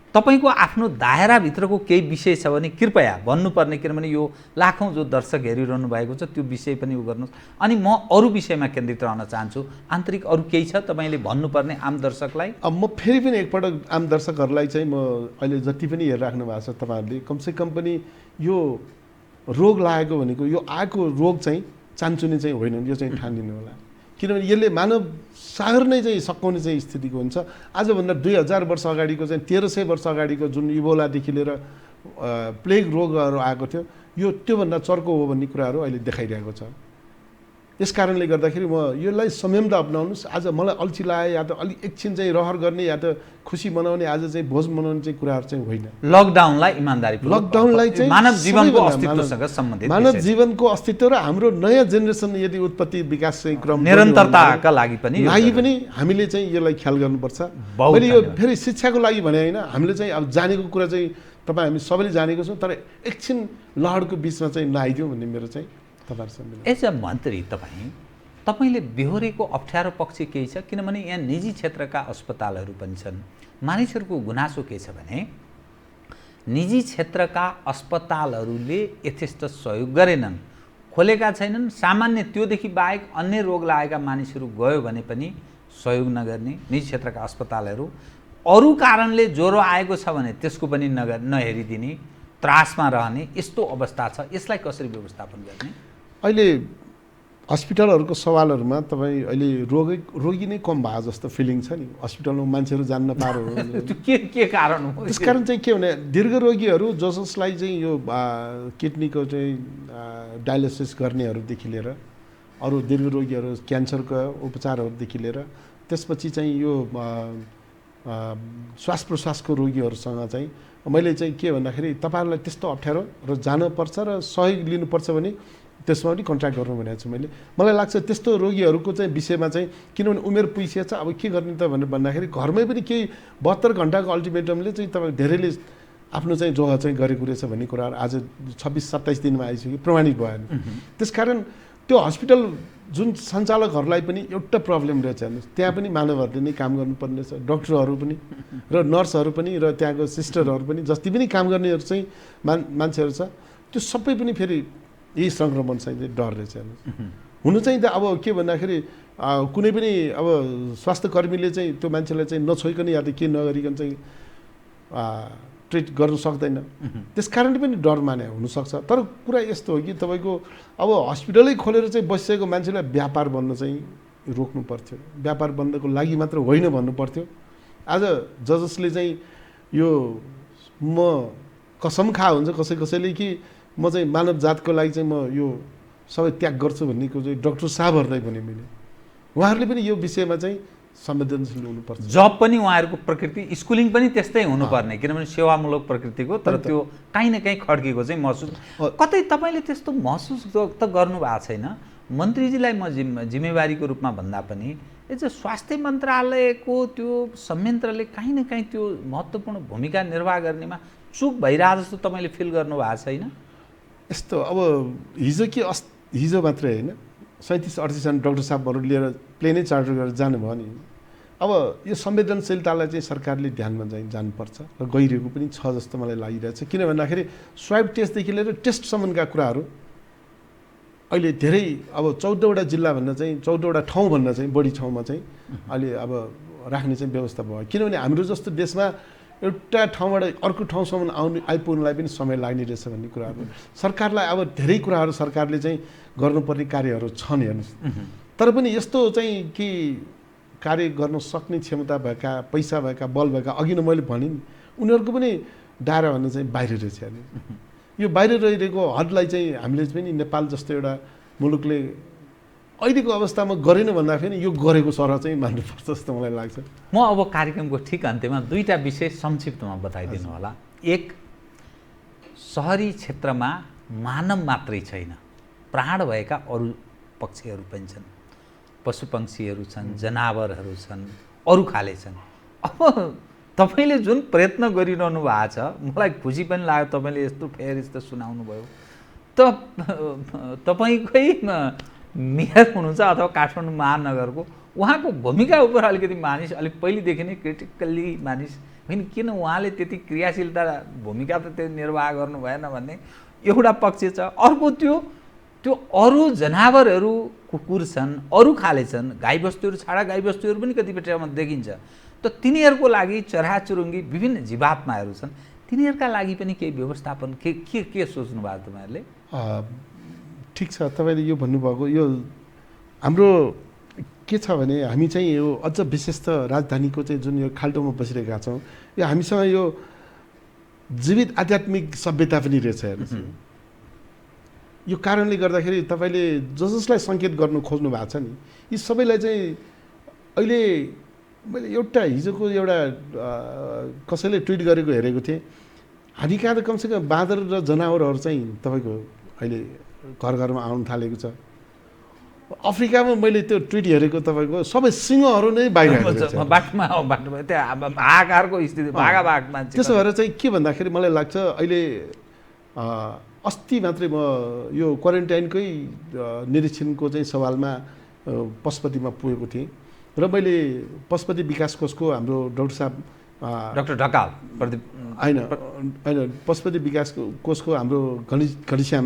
तपाईको आफ्नो दायराभित्रको केही विषय छ भने कृपया भन्नुपर्ने, किनभने यो लाखौँ जो दर्शक हेरिरहनु भएको छ त्यो विषय पनि उ गर्नुहोस्। अनि म अरू विषयमा केन्द्रित रहन चाहन्छु। आन्तरिक अरू केही छ तपाईँले भन्नुपर्ने आम दर्शकलाई? अब म फेरि पनि एकपटक आम दर्शकहरूलाई चाहिँ म अहिले जति पनि हेरिराख्नु भएको छ तपाईँहरूले कमसेकम पनि यो रोग लागेको भनेको यो आएको रोग चाहिँ चान्चुने चाहिँ होइन, यो चाहिँ ठानिदिनु होला। किनभने यसले मानव सागर नै चाहिँ सकाउने चाहिँ स्थितिको हुन्छ। आजभन्दा 2000 वर्ष अगाडिको चाहिँ 1300 वर्ष अगाडिको जुन इबोलादेखि लिएर प्लेग रोगहरू आएको थियो, यो त्योभन्दा चर्को हो भन्ने कुराहरू अहिले देखाइरहेको छ। यस कारणले गर्दाखेरि म यसलाई संयम त अपनाउनुहोस्। आज मलाई अल्छी लाग्यो या त अलिक एकछिन चाहिँ रहर गर्ने या त खुसी मनाउने, आज चाहिँ भोज मनाउने चाहिँ कुराहरू चाहिँ होइन। लकडाउनलाई इमानदारी, लकडाउनलाई चाहिँ मानव जीवनको अस्तित्वसँग सम्बन्धित, मानव जीवनको अस्तित्व र हाम्रो नयाँ जेनेरेसन यदि उत्पत्ति विकास चाहिँ क्रम निरन्तरताका लागि पनि हामीले चाहिँ यसलाई ख्याल गर्नुपर्छ। मैले यो फेरि शिक्षाको लागि भने होइन, हामीले चाहिँ अब जानेको कुरा चाहिँ तपाईँ हामी सबैले जानेको छौँ, तर एकछिन लहरको बिचमा चाहिँ नआइदिउँ भन्ने मेरो चाहिँ एज अ मन्त्री तपाईँले बेहोरेको अप्ठ्यारो पक्ष केही छ? किनभने यहाँ निजी क्षेत्रका अस्पतालहरू पनि छन्। मानिसहरूको गुनासो के छ भने निजी क्षेत्रका अस्पतालहरूले यथेष्ट सहयोग गरेनन्, खोलेका छैनन्। सामान्य त्योदेखि बाहेक अन्य रोग लागेका मानिसहरू गयो भने पनि सहयोग नगर्ने निजी क्षेत्रका अस्पतालहरू, अरू कारणले ज्वरो आएको छ भने त्यसको पनि नहेरिदिने, त्रासमा रहने यस्तो अवस्था छ। यसलाई कसरी व्यवस्थापन गर्ने? अहिले हस्पिटलहरूको सवालहरूमा तपाईँ अहिले रोगी नै कम भयो जस्तो फिलिङ छ नि। हस्पिटलमा मान्छेहरू जान्न पारो के कारण हो? त्यस कारण चाहिँ के भने दीर्घ रोगीहरू जसलाई चाहिँ यो किडनीको चाहिँ डायलिसिस गर्नेहरूदेखि लिएर अरू दीर्घ रोगीहरू क्यान्सरको उपचारहरूदेखि लिएर त्यसपछि चाहिँ यो श्वास प्रश्वासको रोगीहरूसँग चाहिँ मैले चाहिँ के भन्दाखेरि तपाईँहरूलाई त्यस्तो अप्ठ्यारो र जानुपर्छ र सहयोग लिनुपर्छ भने त्यसमा पनि कन्ट्याक्ट गर्नु भनेको छु मैले। मलाई लाग्छ त्यस्तो रोगीहरूको चाहिँ विषयमा चाहिँ किनभने उमेर पुगिसकेको छ, अब के गर्ने त भनेर भन्दाखेरि घरमै पनि केही 72 घन्टाको अल्टिमेटमले चाहिँ तपाईँ धेरैले आफ्नो चाहिँ जोह चाहिँ गरेको रहेछ भन्ने कुराहरू आज 26-27 दिनमा आइसक्यो, प्रमाणित भयो। त्यसकारण त्यो हस्पिटल जुन सञ्चालकहरूलाई पनि एउटा प्रब्लम रहेछ हेर्नुहोस्, त्यहाँ पनि मानवहरूले नै काम गर्नुपर्ने छ, डक्टरहरू पनि र नर्सहरू पनि र त्यहाँको सिस्टरहरू पनि जति पनि काम गर्नेहरू चाहिँ मान्छेहरू छ, त्यो सबै पनि फेरि यही सङ्क्रमण चाहिँ डर रहेछ हेर्नुहोस्। हुनु चाहिँ त अब के भन्दाखेरि कुनै पनि अब स्वास्थ्य कर्मीले चाहिँ त्यो मान्छेलाई चाहिँ नछोइकन या त के नगरिकन चाहिँ ट्रिट गर्नु सक्दैन। त्यस कारणले पनि डर माने हुनसक्छ। तर कुरा यस्तो हो कि तपाईँको अब हस्पिटलै खोलेर चाहिँ बसिसकेको मान्छेलाई व्यापार बन्द चाहिँ रोक्नु पर्थ्यो। व्यापार बन्दको लागि मात्र होइन भन्नु पर्थ्यो। आज जसले चाहिँ यो म कसम खा हुन्छ कसैले कि म चाहिँ मानव जातको लागि चाहिँ म यो सबै त्याग गर्छु भन्नेको चाहिँ डाक्टर साहबहरूलाई पनि मैले उहाँहरूले पनि यो विषयमा चाहिँ संवेदनशील हुनुपर्छ। जब पनि उहाँहरूको प्रकृति स्कुलिङ पनि त्यस्तै हुनुपर्ने, किनभने सेवामूलक प्रकृतिको, तर त्यो काहीँ न काहीँ खड्केको चाहिँ महसुस कतै तपाईँले त्यस्तो महसुस त गर्नुभएको छैन? मन्त्रीजीलाई म जिम्मेवारीको रूपमा भन्दा पनि एज अ स्वास्थ्य मन्त्रालयको त्यो संयन्त्रले काहीँ न काहीँ त्यो महत्त्वपूर्ण भूमिका निर्वाह गर्नेमा चुक भइरहेको जस्तो तपाईँले फिल गर्नुभएको छैन? यस्तो अब हिजो मात्रै होइन 37-38 जना डाक्टर साहबहरू लिएर प्लेनै चार्टर गरेर जानुभयो नि। अब यो संवेदनशीलतालाई चाहिँ सरकारले ध्यानमा चाहिँ जानुपर्छ र गइरहेको पनि छ जस्तो मलाई लागिरहेछ। किन भन्दाखेरि स्वाब टेस्टदेखि लिएर टेस्टसम्मका कुराहरू अहिले धेरै अब 14वटा जिल्लाभन्दा चाहिँ 14वटा ठाउँभन्दा चाहिँ बढी ठाउँमा चाहिँ अहिले अब राख्ने चाहिँ व्यवस्था भयो। किनभने हाम्रो जस्तो देशमा एउटा ठाउँबाट अर्को ठाउँसम्म आइपुग्नलाई पनि समय लाग्ने रहेछ भन्ने कुराहरू सरकारलाई अब धेरै कुराहरू सरकारले चाहिँ गर्नुपर्ने कार्यहरू छन् हेर्नुहोस्। तर पनि यस्तो चाहिँ कि कार्य गर्न सक्ने क्षमता भएका पैसा भएका बल भएका अघि नै मैले भने नि उनीहरूको पनि दायराभन्दा चाहिँ बाहिर रहेछ हेर्नु। यो बाहिर रहिरहेको हदलाई चाहिँ हामीले पनि नेपाल जस्तो एउटा मुलुकले अहिलेको अवस्थामा गरेन भन्दाखेरि यो गरेको सरह चाहिँ मान्नुपर्छ जस्तो मलाई लाग्छ। म अब कार्यक्रमको ठिक अन्त्यमा दुईटा विषय संक्षिप्तमा बताइदिनु होला। एक, सहरी क्षेत्रमा मानव मात्रै छैन, प्राण भएका अरू पक्षीहरू पनि छन्, पशुपक्षीहरू छन्, जनावरहरू छन्, अरू खाले छन्। अब तपाईँले जुन प्रयत्न गरिरहनु भएको छ मलाई खुसी पनि लाग्यो, तपाईँले यस्तो फेरि यस्तो सुनाउनु भयो। त तपाईँकै मेयर हुनुहुन्छ अथवा काठमाडौँ महानगरको, उहाँको भूमिका उपर अलिकति मानिस अलिक पहिलेदेखि नै क्रिटिकल्ली मानिस होइन, किन उहाँले त्यति क्रियाशीलता भूमिका त त्यो निर्वाह गर्नु भएन भन्ने एउटा पक्ष छ। अर्को त्यो अरू जनावरहरू कुकुर छन्, अरू खाले छन्, गाईबस्तुहरू छाडा गाईबस्तुहरू पनि कतिपय ठाउँमा देखिन्छ। त तिनीहरूको लागि चराचुरुङ्गी विभिन्न जीवात्माहरू छन्, तिनीहरूका लागि पनि केही व्यवस्थापन के सोच्नु भएको तपाईँहरूले? ठिक छ, तपाईँले यो भन्नुभएको यो हाम्रो के छ भने हामी चाहिँ यो अझ विशेष त राजधानीको चाहिँ जुन यो खाल्टोमा बसिरहेका छौँ, यो हामीसँग यो जीवित आध्यात्मिक सभ्यता पनि रहेछ हेर्नुहोस्। यो कारणले गर्दाखेरि तपाईँले जसलाई सङ्केत गर्नु खोज्नु भएको छ नि, यी सबैलाई चाहिँ अहिले मैले एउटा हिजोको एउटा कसैले ट्विट गरेको हेरेको थिएँ, हामी कहाँ त कमसेकम बाँदर र जनावरहरू चाहिँ तपाईँको अहिले घर घरमा आउनु थालेको छ। अफ्रिकामा मैले त्यो ट्विट हेरेको तपाईँको सबै सिंहहरू नै बाहिर बाटोमा त्यहाँ हाहाकारको स्थिति भागाभाग मान्छे। त्यसो भएर चाहिँ के भन्दाखेरि मलाई लाग्छ अहिले अस्ति मात्रै म यो क्वारेन्टाइनकै निरीक्षणको चाहिँ सवालमा पशुपतिमा पुगेको थिएँ र मैले पशुपति विकास कोषको हाम्रो डाक्टर साहब डाक्टर ढकाल होइन पशुपति विकास कोषको हाम्रो घनश्याम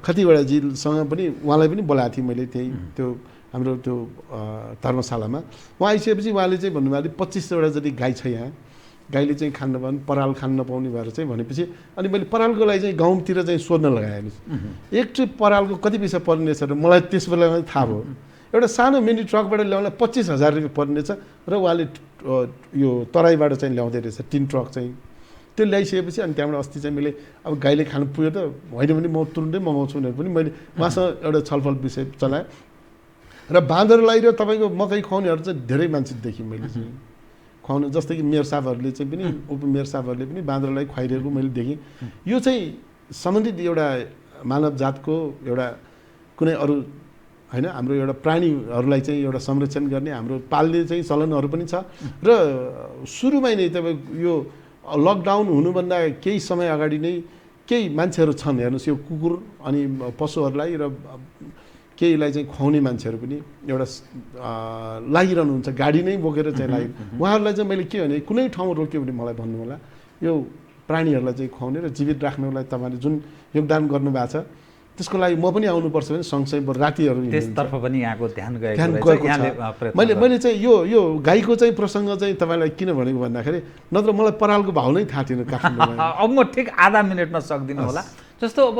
खतिवडाजीसँग पनि उहाँलाई पनि बोलाएको थिएँ मैले त्यही त्यो हाम्रो त्यो धर्मशालामा। उहाँ आइसकेपछि उहाँले चाहिँ भन्नुभयो 25वटा जति गाई छ यहाँ, गाईले चाहिँ खान नपाउने पराल खान नपाउने भएर चाहिँ भनेपछि अनि मैले परालको लागि चाहिँ गाउँतिर चाहिँ सोध्न लगाएँ। एक ट्रिप परालको कति पैसा पर्ने छ र मलाई त्यस बेलामा थाहा भयो। एउटा सानो मिनी ट्रकबाट ल्याउन 25,000 रुपियाँ पर्नेछ र उहाँले यो तराईबाट चाहिँ ल्याउँदै रहेछ 3 ट्रक चाहिँ। त्यो ल्याइसकेपछि अनि त्यहाँबाट अस्ति चाहिँ मैले अब गाईले खानु पुग्यो त होइन भने म तुरुन्तै मगाउँछु भनेर पनि मैले उहाँसँग एउटा छलफल विषय चलाएँ। र बाँदरलाई र तपाईँको मकै खुवाउनेहरू चाहिँ धेरै मान्छे देखेँ मैले चाहिँ खुवाउनु, जस्तै कि मेयर साहबहरूले चाहिँ पनि उपमेयर साहबहरूले पनि बाँदरलाई खुवाइरहेको मैले देखेँ। यो चाहिँ सम्बन्धित एउटा मानव जातको एउटा कुनै अरू होइन हाम्रो एउटा प्राणीहरूलाई चाहिँ एउटा संरक्षण गर्ने हाम्रो पाल्ने चाहिँ चलनहरू पनि छ। र सुरुमै नै तपाईँको यो लकडाउन हुनुभन्दा केही समय अगाडि नै केही मान्छेहरू छन् हेर्नुहोस्, यो कुकुर अनि पशुहरूलाई र केहीलाई चाहिँ खुवाउने मान्छेहरू पनि एउटा लागिरहनुहुन्छ, गाडी नै बोकेर चाहिँ लागि। उहाँहरूलाई चाहिँ मैले के भने कुनै ठाउँ रोक्यो भने मलाई भन्नु होला, यो प्राणीहरूलाई चाहिँ खुवाउने र जीवित राख्नुलाई तपाईँले जुन योगदान गर्नुभएको छ त्यसको लागि म पनि आउनुपर्छ भने सँगसँगै रातिहरू त्यसतर्फ पनि यहाँको ध्यान गएको छ। मैले चाहिँ यो गाईको चाहिँ प्रसङ्ग चाहिँ तपाईँलाई किन भनेको भन्दाखेरि नत्र मलाई परालको भाउ नै थाहा थिएन काठमाडौँमा। अब म ठिक आधा मिनटमा सक्दिनँ होला। जस्तो अब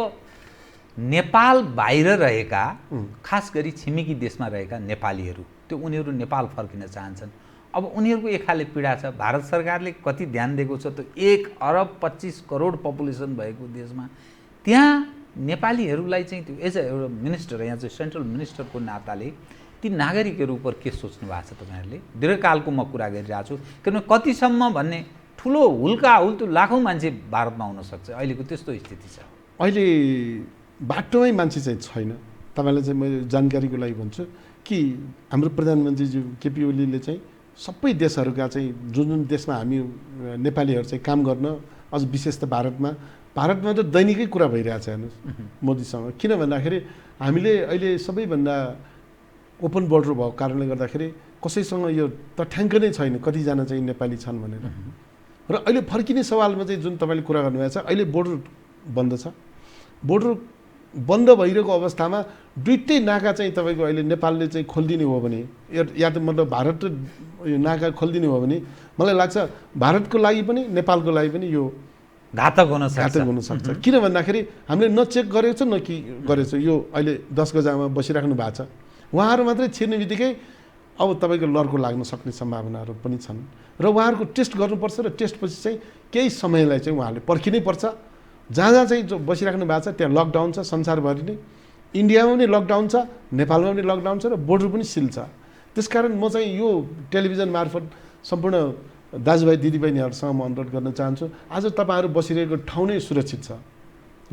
नेपाल बाहिर रहेका खास गरी छिमेकी देशमा रहेका नेपालीहरू, त्यो उनीहरू नेपाल फर्किन चाहन्छन्। अब उनीहरूको एक खाले पीडा छ। भारत सरकारले कति ध्यान दिएको छ त 1 अरब 25 करोड पपुलेसन भएको देशमा त्यहाँ नेपालीहरूलाई चाहिँ त्यो एज अ एउटा मिनिस्टर, यहाँ चाहिँ सेन्ट्रल मिनिस्टरको नाताले ती नागरिकहरू उप के सोच्नु भएको छ तपाईँहरूले? दीर्घकालको म कुरा गरिरहेको छु, किनभने कतिसम्म भन्ने ठुलो हुल्काहुल त्यो लाखौँ मान्छे भारतमा हुनसक्छ, अहिलेको त्यस्तो स्थिति छ। अहिले बाटोमै मान्छे चाहिँ छैन। तपाईँलाई चाहिँ मैले जानकारीको लागि भन्छु कि हाम्रो प्रधानमन्त्रीज्यू केपी ओलीले चाहिँ सबै देशहरूका चाहिँ जुन जुन देशमा हामी नेपालीहरू चाहिँ काम गर्न, अझ विशेष त भारतमा त दैनिकै कुरा भइरहेछ हेर्नुहोस् मोदीसँग। किन भन्दाखेरि हामीले अहिले सबैभन्दा ओपन बोर्डर भएको कारणले गर्दाखेरि कसैसँग यो तथ्याङ्क नै छैन कतिजना चाहिँ नेपाली छन् भनेर। र अहिले फर्किने सवालमा चाहिँ जुन तपाईँले कुरा गर्नुभएको छ, अहिले बोर्डर बन्द छ। बोर्डर बन्द भइरहेको अवस्थामा दुईटै नाका चाहिँ तपाईँको अहिले नेपालले चाहिँ खोलिदिने हो भने या त मतलब भारत र नाका खोलिदिने हो भने मलाई लाग्छ भारतको लागि पनि नेपालको लागि पनि यो घातक हुन सक्छ। किन भन्दाखेरि हामीले न चेक गरेको छ न कि गरेको छ। यो अहिले 10 गजामा बसिराख्नु भएको छ, उहाँहरू मात्रै छिर्ने बित्तिकै अब तपाईँको लर्को लाग्न सक्ने सम्भावनाहरू पनि छन् र उहाँहरूको टेस्ट गर्नुपर्छ र टेस्टपछि चाहिँ केही समयलाई चाहिँ उहाँहरूले पर्खिनै पर्छ। जहाँ जहाँ चाहिँ जो बसिराख्नु भएको छ त्यहाँ लकडाउन छ, संसारभरि नै, इन्डियामा पनि लकडाउन छ, नेपालमा पनि लकडाउन छ र बोर्डर पनि सिल छ। त्यसकारण म चाहिँ यो टेलिभिजन मार्फत सम्पूर्ण दाजुभाइ दिदीबहिनीहरूसँग म अनुरोध गर्न चाहन्छु, आज तपाईँहरू बसिरहेको ठाउँ नै सुरक्षित छ।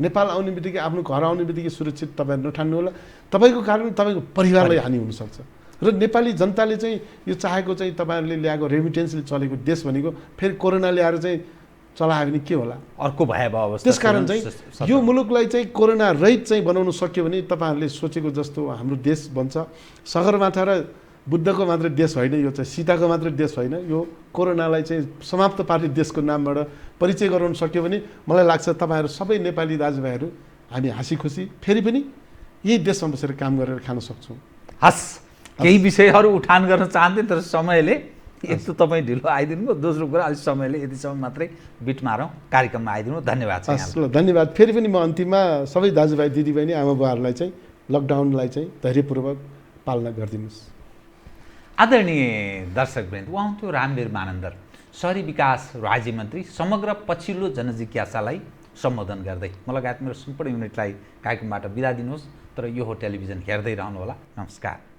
नेपाल आउने बित्तिकै, आफ्नो घर आउने बित्तिकै सुरक्षित तपाईँहरू नठान्नु होला। तपाईँको कारण तपाईँको परिवारलाई हानि हुनसक्छ। र नेपाली जनताले चाहिँ यो चाहेको चाहिँ तपाईँहरूले ल्याएको रेमिटेन्सले चलेको देश भनेको फेरि कोरोना ल्याएर चाहिँ चलायो भने के होला, अर्को भयावह अवस्था। त्यसकारण चाहिँ यो मुलुकलाई चाहिँ कोरोना रहित चाहिँ बनाउन सक्यो भने तपाईँहरूले सोचेको जस्तो हाम्रो देश बन्छ। सगरमाथा र बुद्धको मात्र देश होइन, यो चाहिँ सीताको मात्र देश होइन, यो कोरोनालाई चाहिँ समाप्त पार्ने देशको नामबाट परिचय गराउन सक्यो भने मलाई लाग्छ तपाईँहरू सबै नेपाली दाजुभाइहरू हामी हाँसी खुसी फेरि पनि यही देशमा बसेर काम गरेर खान सक्छौँ। हस्, केही विषयहरू उठान गर्न चाहन्थे तर समयले, एक त तपाईँ ढिलो आइदिनु भयो, दोस्रो कुरा अलिक समयले यतिसम्म मात्रै बिट मारौँ, कार्यक्रममा आइदिनु, धन्यवाद। हस् ल, धन्यवाद। फेरि पनि म अन्तिममा सबै दाजुभाइ दिदीबहिनी आमा बुवाहरूलाई चाहिँ लकडाउनलाई चाहिँ धैर्यपूर्वक पालना गरिदिनुहोस्। आदरणीय दर्शकवृन्द, उहाँ हुन्थ्यो रामवीर मानन्दर, शहरी विकास राज्यमन्त्री, समग्र पछिल्लो जनजिज्ञासालाई सम्बोधन गर्दै म लगायत मेरो सम्पूर्ण युनिटलाई कार्यक्रमबाट बिदा दिनुहोस्। तर यो हो टेलिभिजन हेर्दै रहनुहोला। नमस्कार।